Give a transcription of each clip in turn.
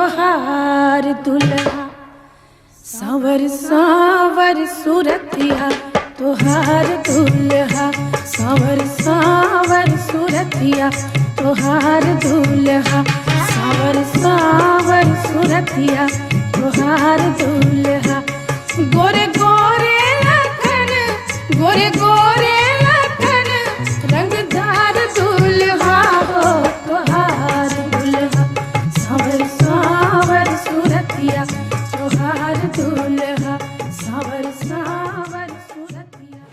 तोहार दुल्हा सावर सावर सूरतिया तोहार दुल्हा सावर सावर सूरतिया तोहार दुल्हा सावर सावर सूरतिया तोहार दुल्हा गोरे गोरे लखन गोरे गोरे लखन रंगदार दुल्हा हो तोहार दुल्हा सावर सावर सूरतिया तोहार दुल्हा सावर सावर सूरतिया।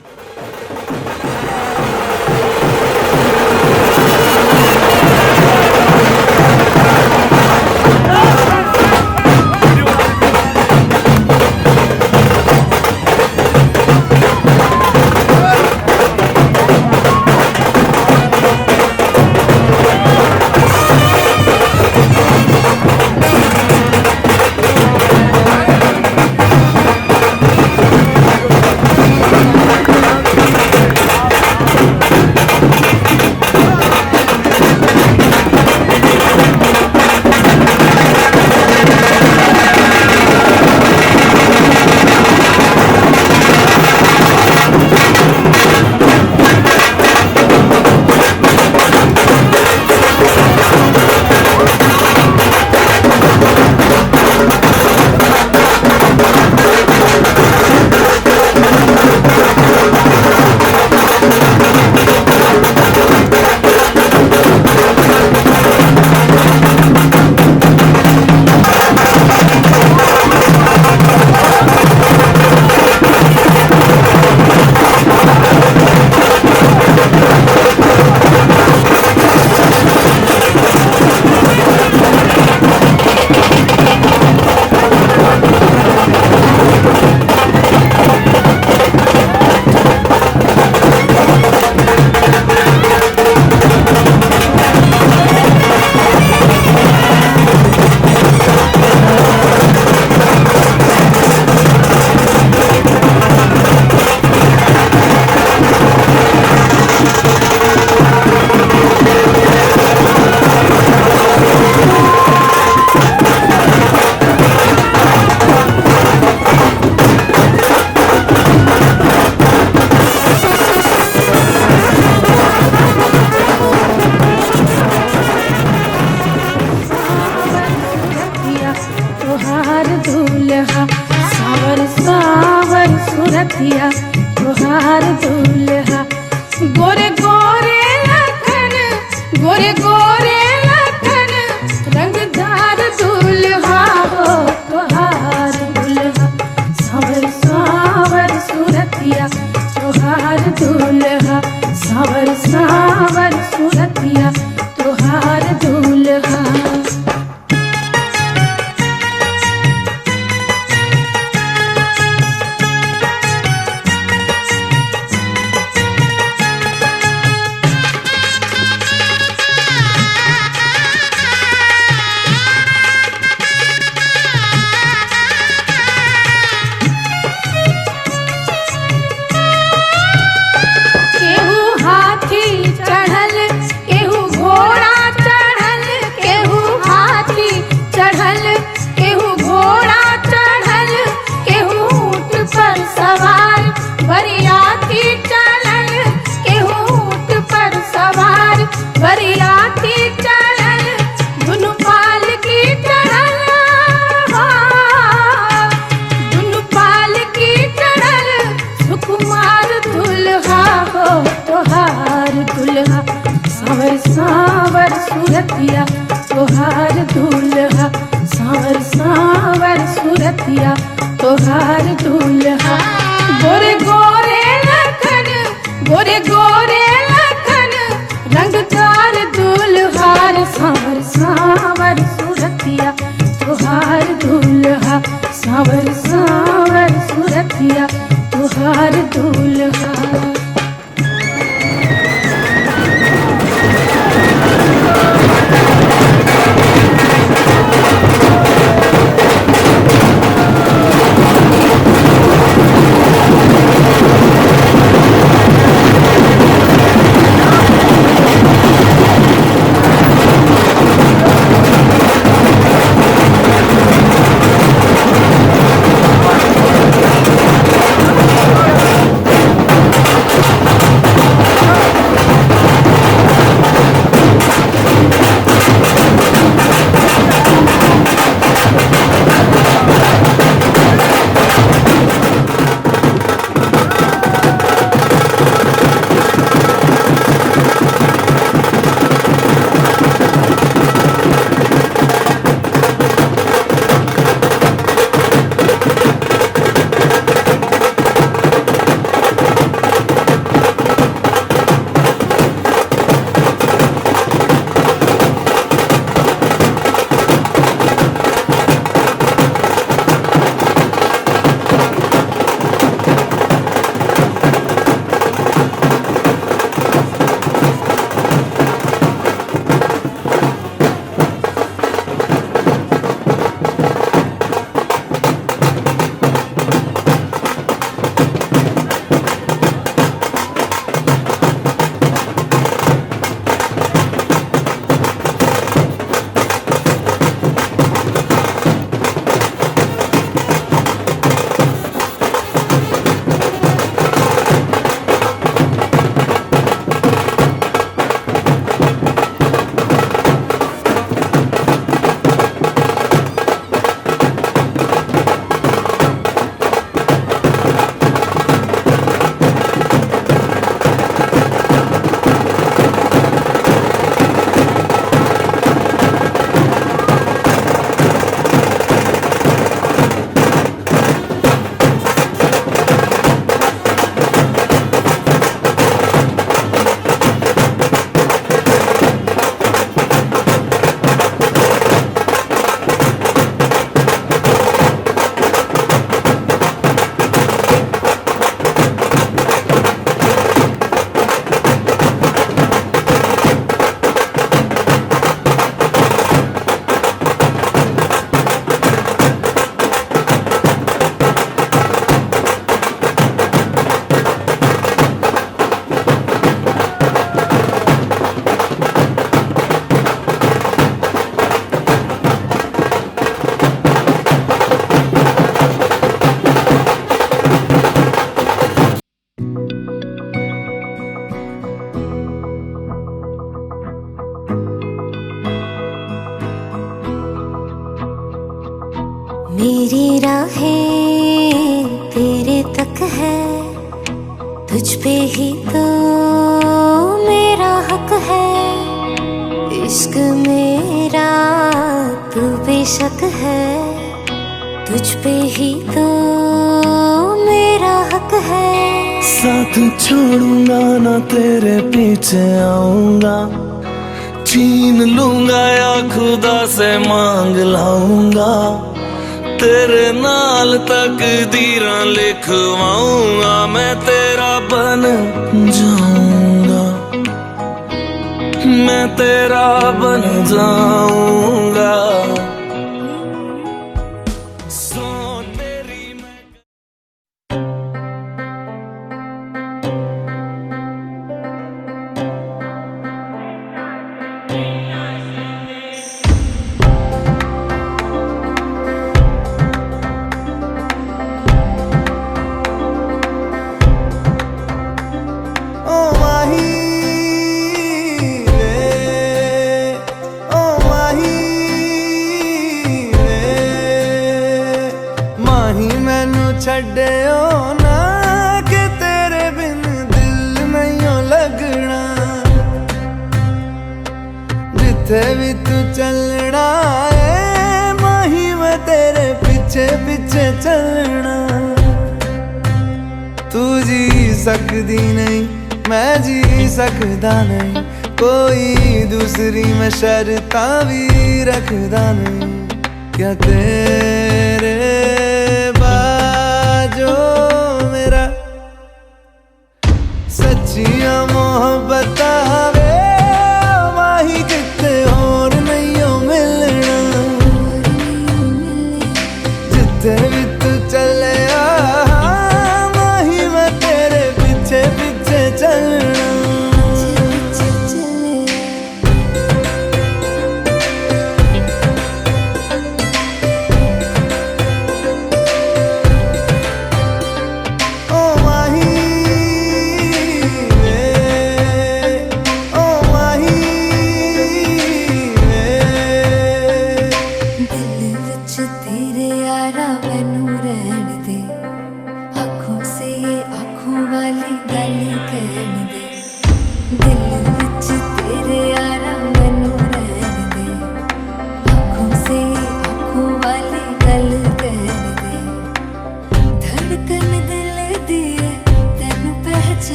तोहार दुल्हा सावर सावर सूरतिया तोहार दुल्हा गोरे गोरे लखन गोरे गोरे लखन रंगदार दुल्हा हो तोहार दुल्हा सावर सावर सूरतिया तोहार दुल्हा सावर सावर सूरतिया तोहार दुल्हा। सावर सावर सूरतिया तोहार दुल्हा सावर सावर सूरतिया तोहार दुल्हा गोरे गोरे लखन गोरे गोरे लखन रंगदार दुल्हार सावर सावर सूरतिया तोहार दुल्हा सावर सावर सूरतिया तोहार दुल्हा। पे ही तो मेरा हक है, इश्क मेरा तू बेशक है। तुझ पे ही तो मेरा हक है। साथ छोड़ूंगा ना तेरे पीछे आऊंगा, छीन लूंगा या खुदा से मांग लाऊंगा। तेरे नाल तकदीरां लिखवाऊंगा, मैं तेरा बन जाऊंगा, मैं तेरा बन जाऊंगा। छड्डियो ना कि तेरे बिन दिल नहीं लगना, जिथे भी तू चलना है माही मैं तेरे पीछे पीछे चलना। तू जी सकदी नहीं मैं जी सकदा नहीं, कोई दूसरी मैं शर्तां भी रखदा नहीं। क्या तेरे जो मेरा सच्चियां मोहब्बत वे माही किते और नहीं हो मिलना, जिथे भी तू चले माही मैं तेरे पीछे पीछे चलना।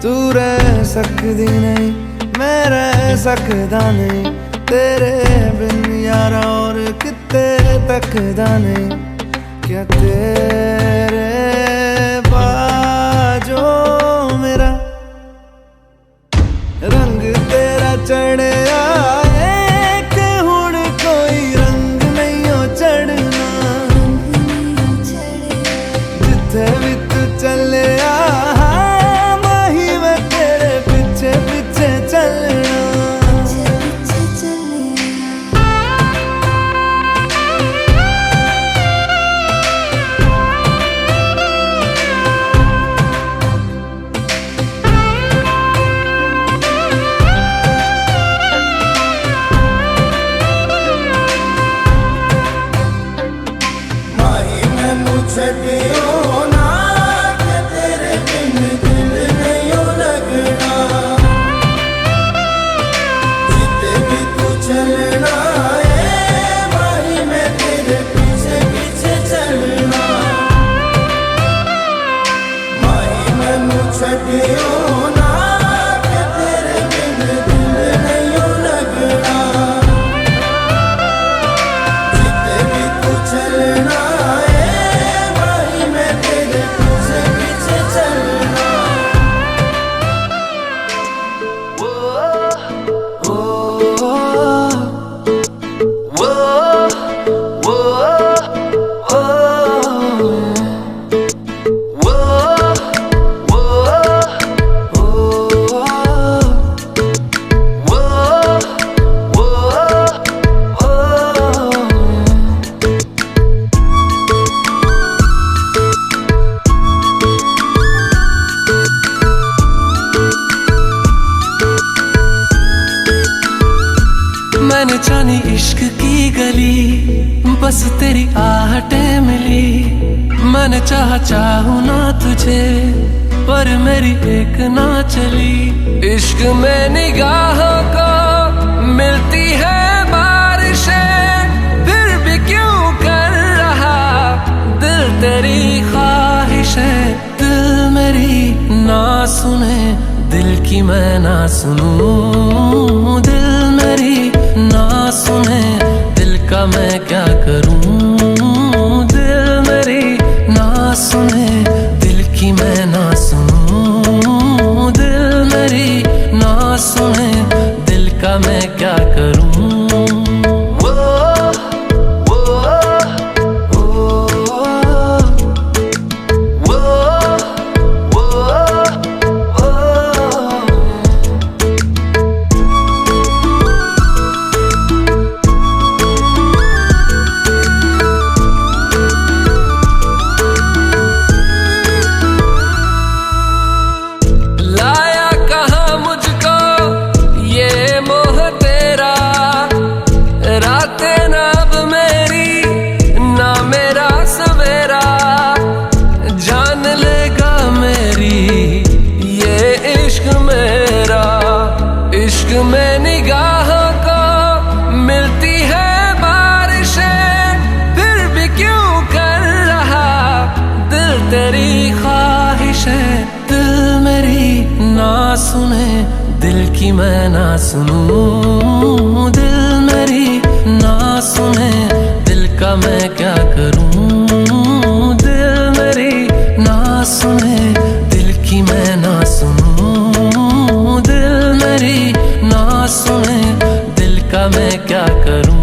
तू रह सकदी नहीं मैं रह सकदा नहीं, तेरे बिन यारा और किते तकदा नहीं। क्या तेरे बाजो मेरा रंग तेरा चढ़े आए कि हुण कोई रंग नहीं हो चढ़ना, जिथे भी तू चले छड्डियो ना कि तेरे बिन दिल नहीं लगना, जिथे भी तू चलना है माही मैं तेरे पीछे पीछे चलना। माही मैनू छड्डियो ना कि तेरे बिन दिल नहीं लगना, जिथे भी तू चलना मैंने जानी इश्क की गली, बस तेरी आहटें मिली। मैंने चाहूं ना तुझे, पर मेरी एक ना चली। इश्क में निगाहों को मिलती है बारिशें, फिर भी क्यों कर रहा दिल तेरी ख्वाहिशें। दिल मेरी ना सुने, दिल की मैं ना सुनूं। दिल मेरी ना सुने, दिल का मैं क्या करूं। दिल मेरी ना सुने, दिल की मैं ना सुनूं। दिल मेरी ना सुने, दिल का मैं क्या करूं। इश्क में निगाहों को मिलती है बारिशें, फिर भी क्यों कर रहा दिल तेरी ख्वाहिशें। दिल मेरी ना सुने, दिल की मैं ना सुनूं। दिल मेरी ना सुने, दिल का मैं क्या करूं। दिल मेरी ना सुने, दिल की मैं ना सुनूं। दिल मेरी ना सुने, दिल का मैं क्या करूं।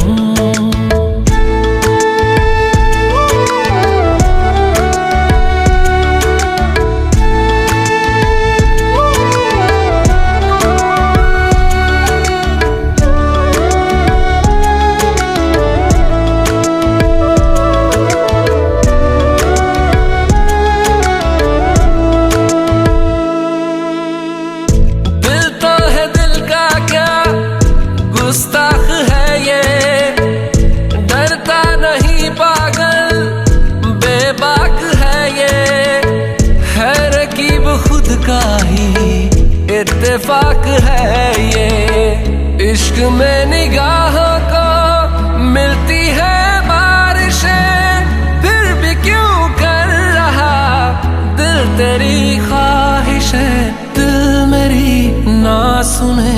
गुस्ताख है ये, डरता नहीं पागल बेबाक है ये। है रकीब खुद का ही इत्तेफाक है ये। इश्क में निगाहों को मिलती है बारिशें, फिर भी क्यों कर रहा दिल तेरी ख्वाहिशें। दिल मेरी ना सुने,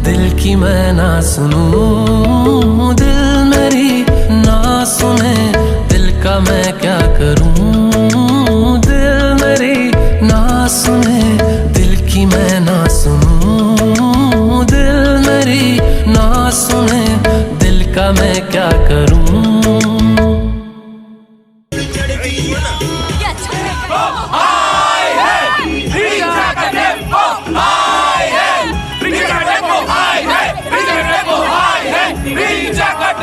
दिल की मैं ना सुनूं। दिल मेरी ना सुने, दिल का मैं क्या करूं। दिल मेरी ना सुने, दिल की मैं ना सुनूं। दिल मेरी ना सुने, दिल का मैं क्या करूं। Jack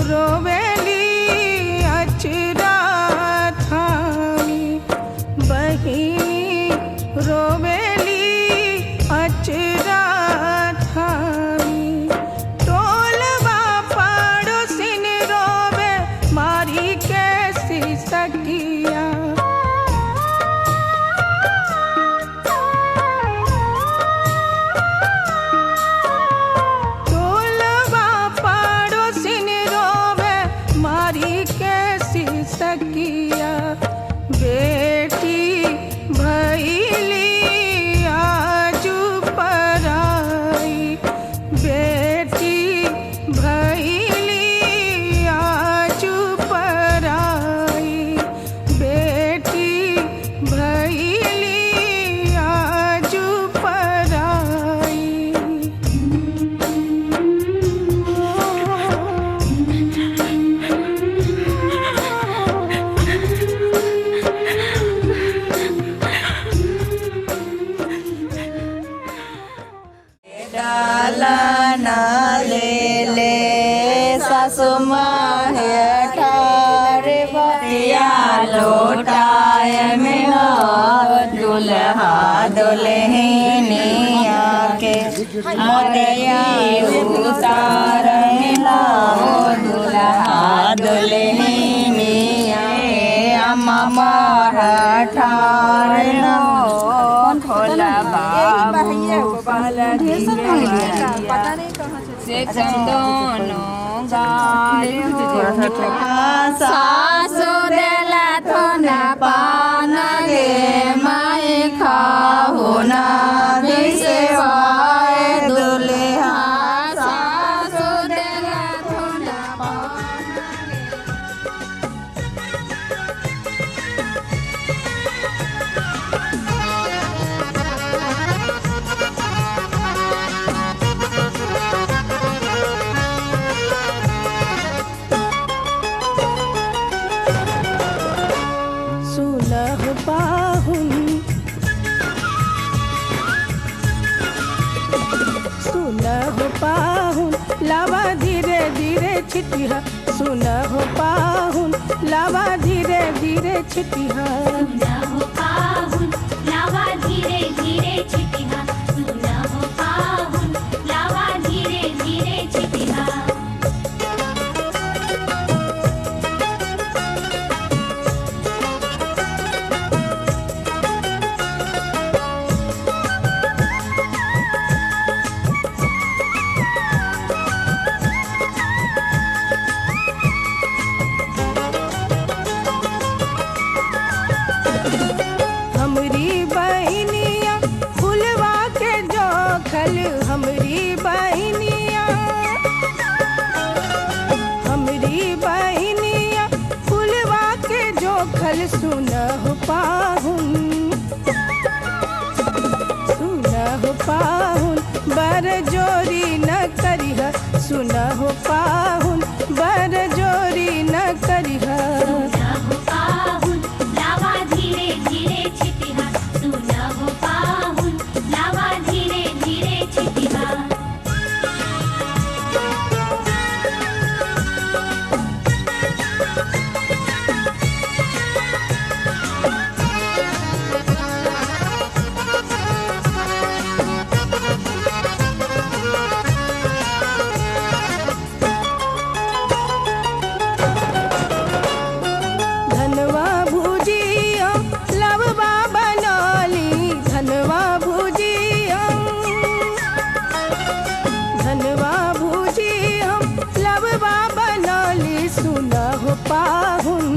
रोवेली अचरा थामी, बहिनी रोवेली अचरा थामी। टोलवा पड़ोसिन रोवे मारी के सिसकिया, टोलवा पड़ोसिन रोवे मारी के सिसकिया। बेटी भैली आजू पराई, बेटी भैली आजू पराई, बेटी भैली आजू पराई। डालना ले ले सासु माँ ठारे बतिया लोटाय में दुल्हा दुल्हनिया के मोतिया उतार लाओ दुल्हा दुल्हनिया अम्मा मारा ठार से चंदनो सासु देला तो न पान गे माए खाओ ना विसेवाए दुल्हा सासु देला तो न पान सुलह पाहुन, सुलह पाहुन लावा धीरे धीरे छिटिया, सुलह पाहुन लावा धीरे धीरे छिटिया। सुलह पाहुन लावा धीरे धीरे छिटिया, सुलह पाहुन लावा धीरे धीरे छिटिया। हमरी बहनिया फुलवा के जोखल, हमरी बहनिया, हमरी बहनिया फुलवा के जोखल। सुनह पाहुन, सुनह पाहुन बर जोरी न करिह, सुनह पाहुन बर जोरी न करिह। सुलह पाहुन लावा धीरे धीरे छिटिया, सुलह पाहुन लावा धीरे धीरे छिटिया। धनवा भुजिया लवबा बनौली, धनवा भुजिया, धनवा भुजिया लवबा बनौली। सुनह पाहुन,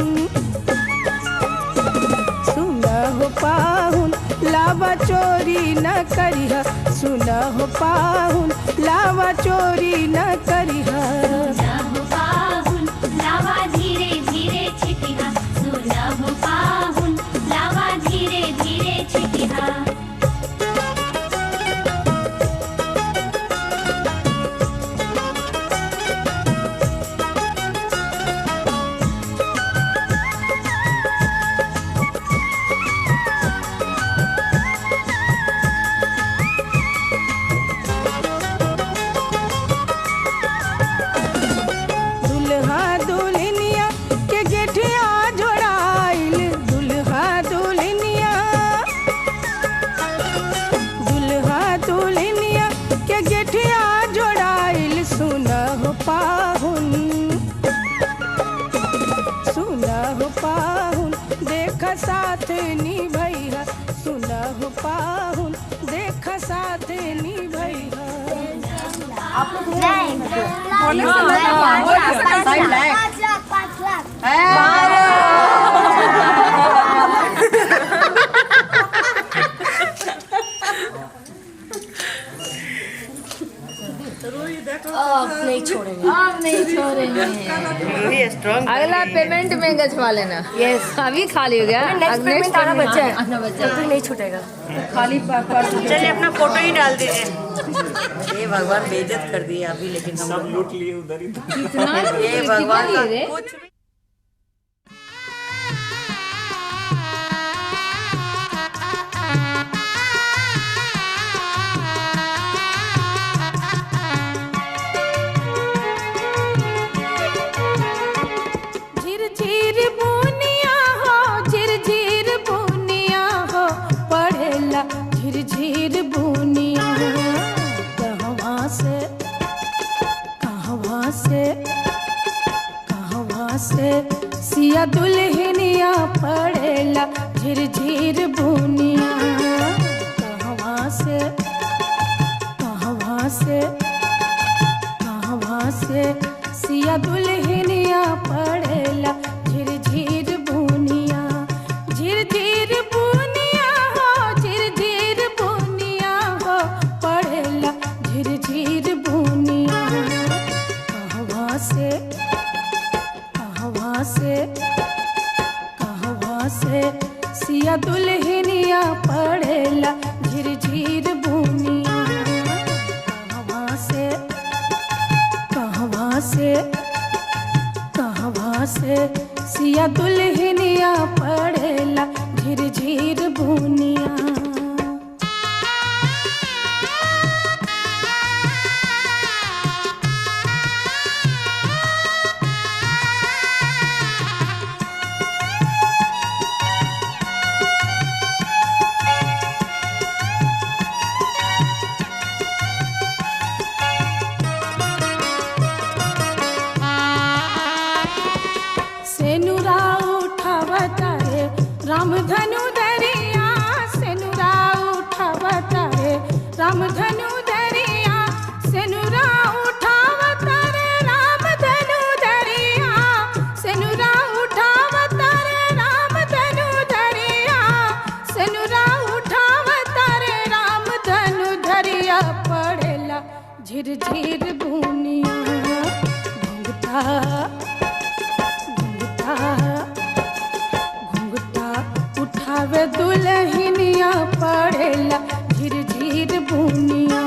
सुनह पाहुन लावा चोरी न करिह, सुनह पाहुन लावा चोरी न करिह। सुलह पाहुन लावा धीरे धीरे छिटिया, सुलह पाहुन लावा धीरे धीरे छिटिया। निभैया सुनहु पाहुन देख साथ निभैया। नहीं छोड़ेंगे, अब नहीं छोड़ेंगे। अगला पेमेंट में गजवा लेना। यस, अभी खाली हो गया, नेक्स्ट पेमेंट आना बच्चा है, आना बच्चा तब तक नहीं छूटेगा। खाली चलिए अपना फोटो ही डाल दीजिए। ये भगवान बेइज्जत कर दिए अभी, लेकिन हम सब लूट लिए उधर ही। ये भगवान का कुछ भी। झिरझिर बुनिया हो, झिरझिर बुनिया हो, पढ़ेला झिरझिर बुनिया। कहवा से कहवा से कहवा से सिया दुल्हनिया पढ़ेला झिरझिर बुनिया। कहवा से कहवा से कहवा से सिया दुल्हनिया पढ़ेला झिरझिर बुनिया। झिरझिर बुनिया हो, झिरझिर बुनिया हो, पढ़ेला झिरझिर बुनिया। कहवा से कहवा से कहवा से सिया दुल्हनिया पढ़ेला झिरझिर बुनिया। कहवा से कहवा से कहवा से सिया दुल्हनिया पढ़ेला झिरझिर बुनिया। सेनुरा उठावता रे रामधनु दरिया, सेनुरा उठावता रे रामधनु दरिया, सेनुरा उठावता रे रामधनु दरिया, सेनुरा उठावता रे रामधनु दरिया, सेनुरा उठावता रे रामधनु दरिया। पढ़ेला झिरझिर बुनिया। घुंघटा उठावे दुल्हनिया पढ़ेला झिरझिर बुनिया।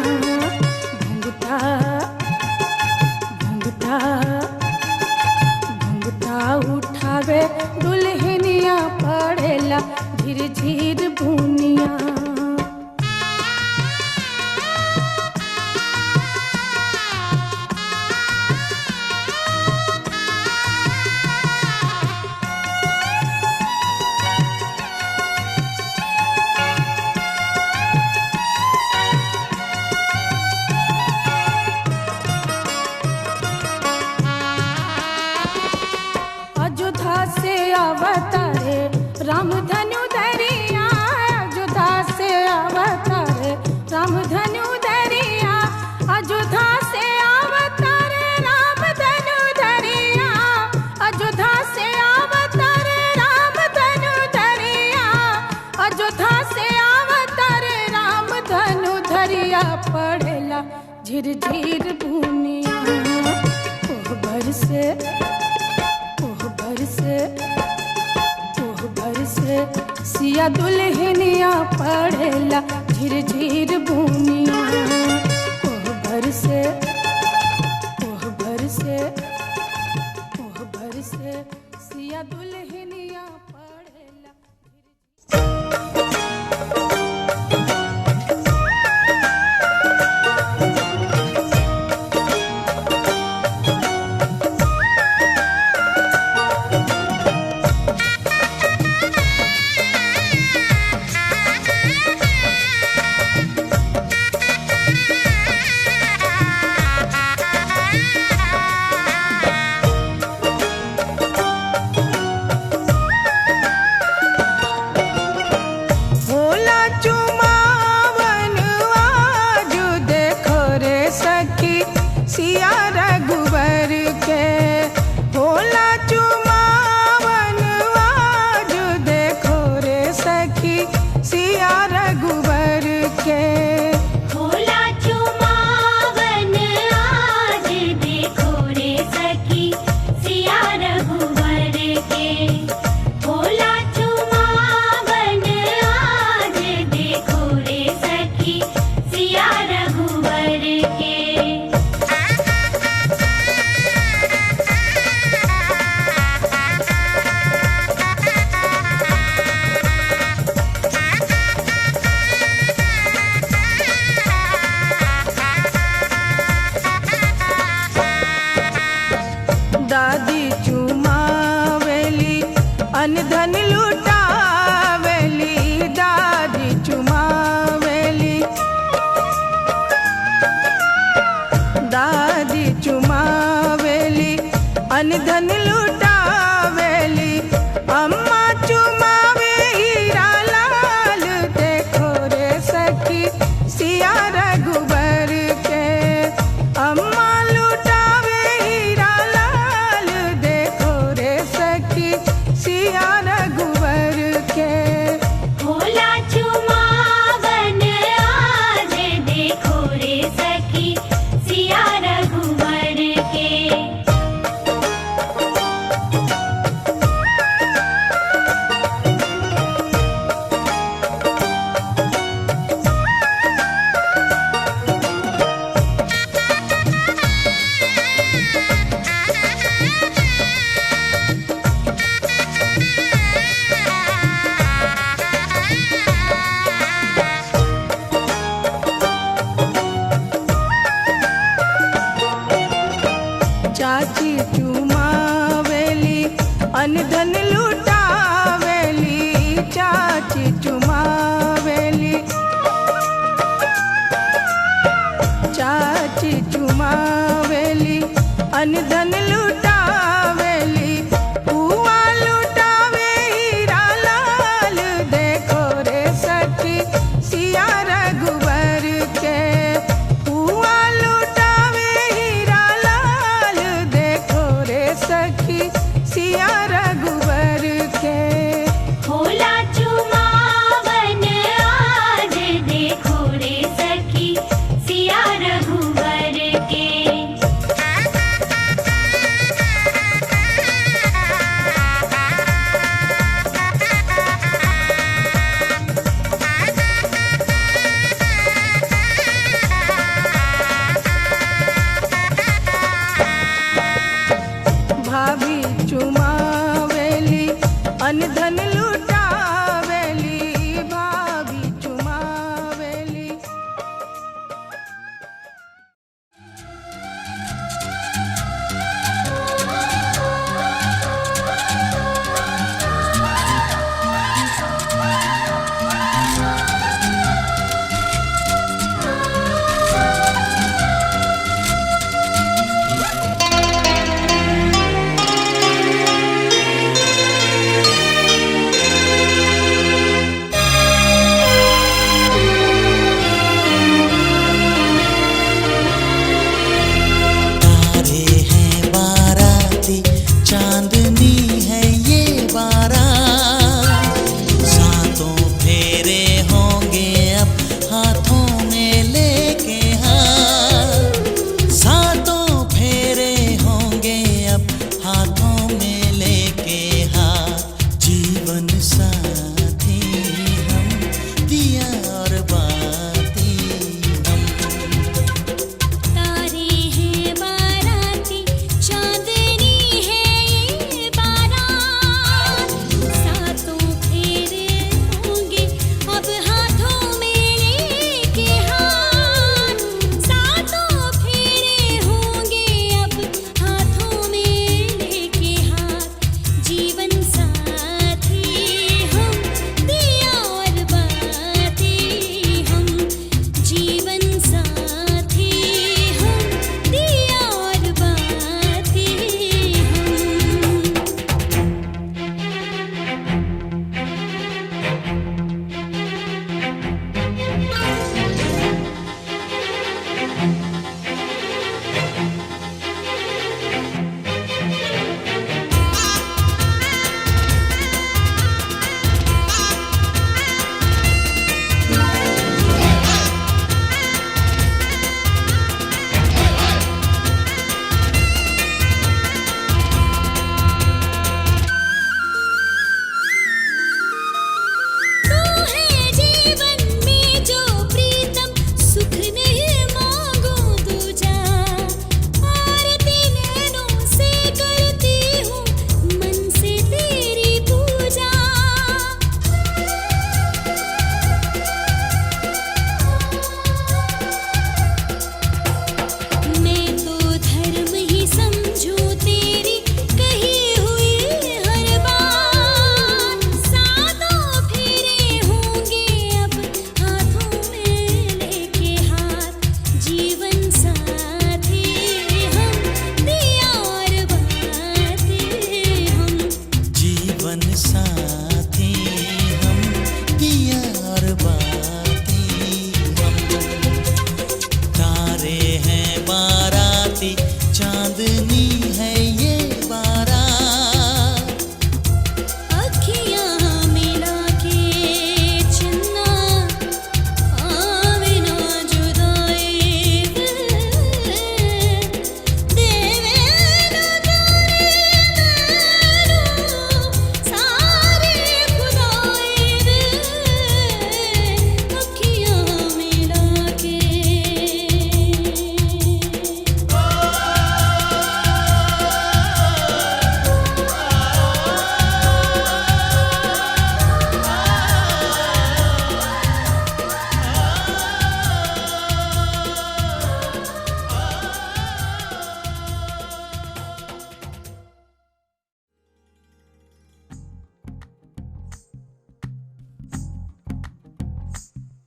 घुंघटा घुंघटा घुंघटा उठावे दुल्हनिया पढ़ेला झिरझिर बुनिया। अयोध्या से अवतारे रामधनु दरिया, अयोध्या से अवतारे रामधनु दरिया, अयोध्या से अवतारे रामधनु दरिया, अयोध्या से अवतारे रामधनु दरिया, अयोध्या से अवतारे रामधनु दरिया। पढ़ेला झिरझिर बुनिया। कोहबर से कोहबर से सिया दुल्हनिया पढ़ेला झिरझिर बुनिया। कोहबर से कोहबर से कोहबर से सिया दुल्हनिया पढ़ेला। अनधन लुटावेली दादी चुमावेली दादी चुमावेली अनधन लुटावेली अम्मा चुमावे हीरा लाल देखो रे सखी सिया रघुबर के अम्मा लुटावे हीरा लाल देखो रे सखी सिया रघुबर के भोला चुमावन आज देखो रे सखी सिया रघुवर के। चाची चुमावेली अनधन लुटावेली चाची चुमावेली चाची चुमावेली अनधन लुटावेली बुआ लुटावे हीरा लाल देखो रे सखी सिया रघुवर के बुआ लुटावे हीरा लाल देखो रे सखी सिया रघुवर के भोला चुमावन आज देखो रे सखी सिया रघुवर के। भाभी चुमावेली अनधन लुटावेली भाभी चुमावेली तारे हैं बाराती चांदनी है ये बारात सातों फेरे होंगे अब हाथों में लेके हाथ सातों फेरे होंगे अब हाथों में लेके हाथ जीवन साथी हम दिया और बाती हम तारे हैं बाराती चांदनी है ये बारात सातों फेरे होंगे अब हाथों में लेके हाथ सातों फेरे होंगे अब हाथों में लेके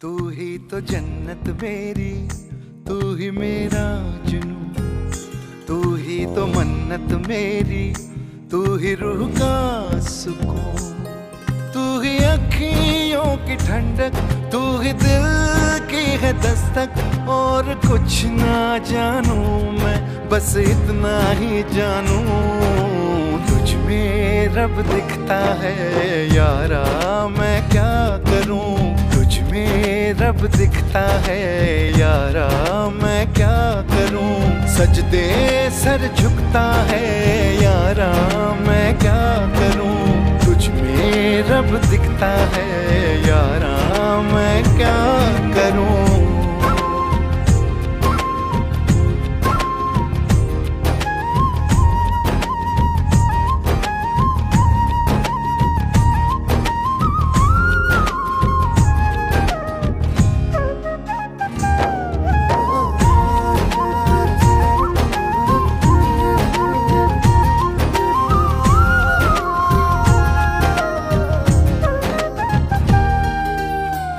तू ही तो जन्नत मेरी, तू ही मेरा जुनून, तू ही तो मन्नत मेरी, तू ही रूह का सुकून, तू ही अखियों की ठंडक, तू ही दिल की है दस्तक। और कुछ ना जानू मैं, बस इतना ही जानू, तुझ में रब दिखता है यारा, मैं क्या करूं। तुझ में रब दिखता है यारा, मैं क्या करूं। सजदे सर झुकता है यारा, मैं क्या करूं। तुझ में रब दिखता है यारा, मैं क्या करूं।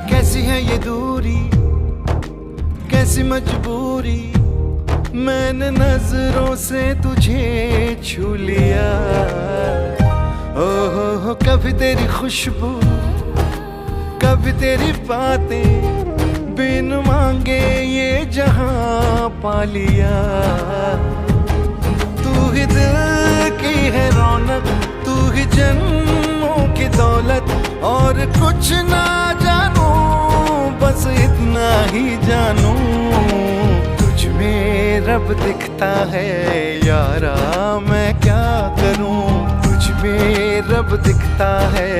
कैसी है ये दूरी, कैसी मजबूरी, मैंने नजरों से तुझे छू लिया। ओहो कभी तेरी खुशबू, कभी तेरी बातें, बिन मांगे ये जहां पा लिया। तू ही दिल की है रौनक, तू ही जन्मों की दौलत। और कुछ ना जानू, बस इतना ही जानू, तुझ में रब दिखता है यारा, मैं क्या करूं। तुझ में रब दिखता है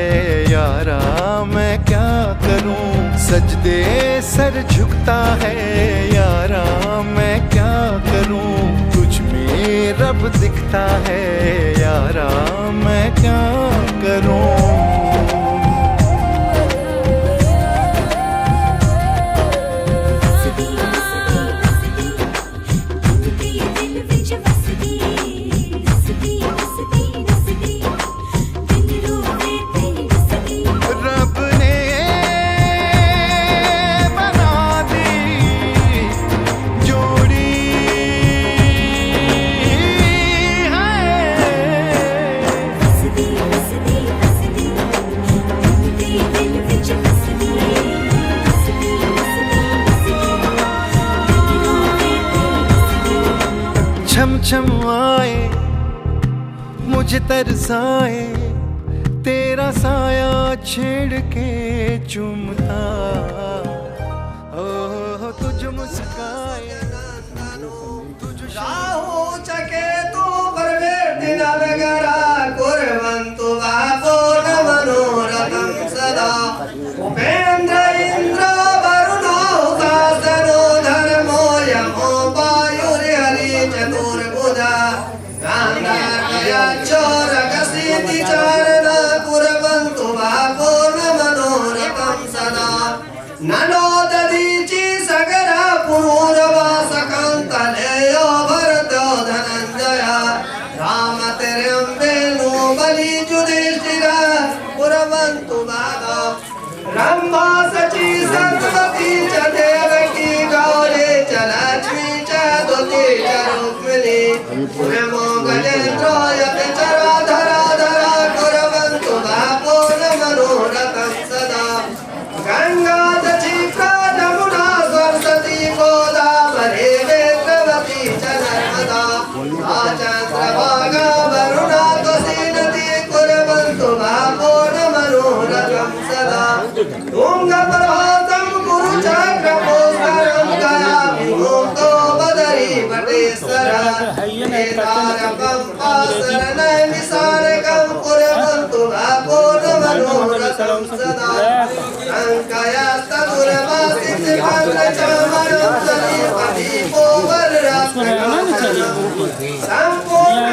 यारा, मैं क्या करूं। सजदे सर झुकता है यारा, मैं क्या करूं। तुझ में रब दिखता है यारा, मैं क्या करूं। छम छम आए मुझे तरसाए, तेरा साया छेड़ के चूमता। ओ तुझ मुस्काए राहु चकेतु प्रवर्तिन नगरा कुर्वन्तु वापो न मनोरथं सदा। उपेन्द्र इन्द्र वरुणो उपासनो धर्मो यमो वायुर्हरि चतुर्भुजा। गान्धार्या चोरकसीति चारण कुर्वन्तु वापो न मनोरथं सदा। ननो दधीचि सगरा पुनर्वासकंतलेयो भरतो धनंजया। रामतिर्यम्बेनु बलि युधिष्ठिरा कुर्वन्तु भागा। रम्भा सची सरस्वती च देवकी गौरी च लक्ष्मी च दुती च रुक्मिणी। पुरमोगलेन्द्रो यति चराधरा धरा कुर्वन्तु भागो न मनोरथं सदा। गंगा दक्षिणा यमुना सरस्वती गोदावरी वेत्रवती च नर्मदा। चंद्रभागा वरुणा तुलसी नदी कुर्वन्तु भागो न मनोरथं सदा। तुंगप्रभातं कुरुचक्रपुष्करं गयाभिमुक्तो बदरी वटेश्वरः। केदारकं पाशरणैमिषारकं कुर्वन्तु भागो न मनोरथं सदा। संपूर्ण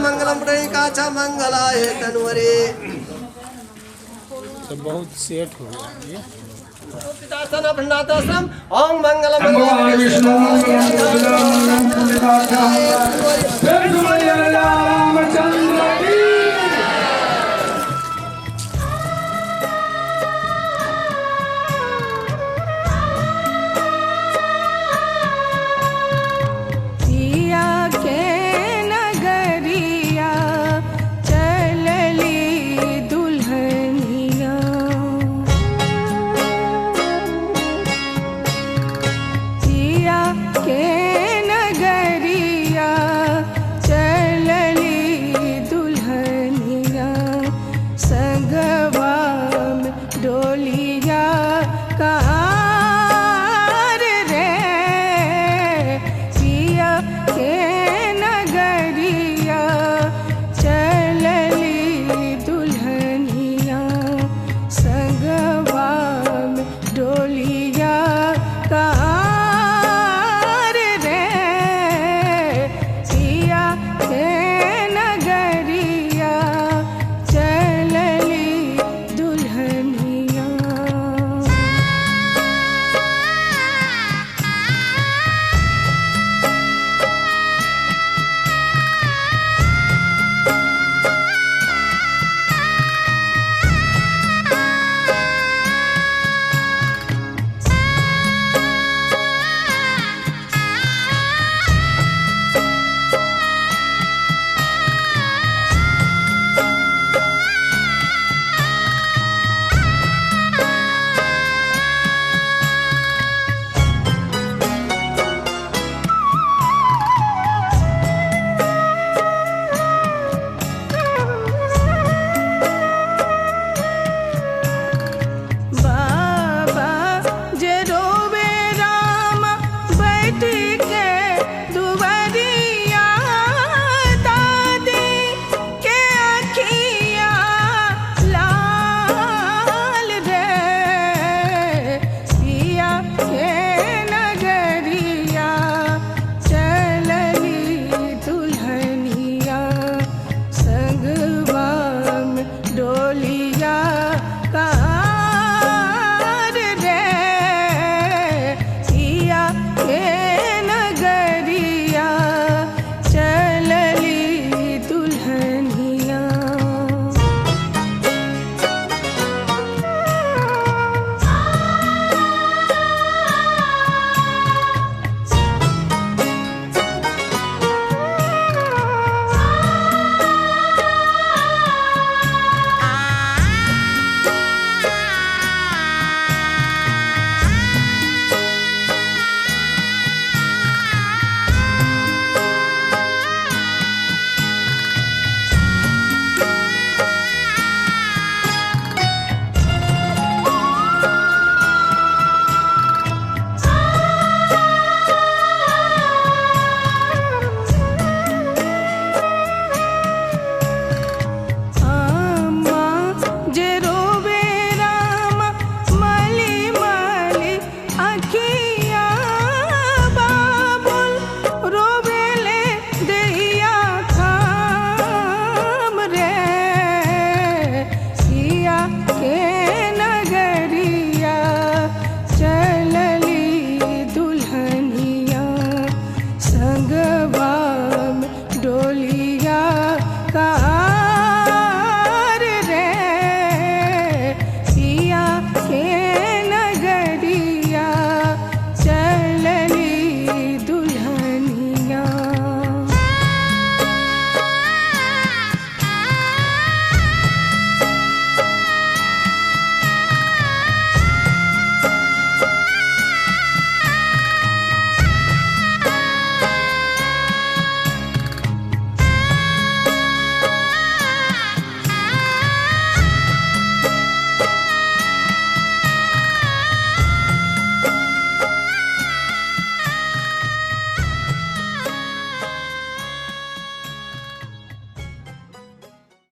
मंगलम प्रणिकाचा मंगलाय तनुवरे। तो बहुत सेट हो गया ये। ओम मंगलम पिया के नगरिया चलली दुल्हनिया पिया के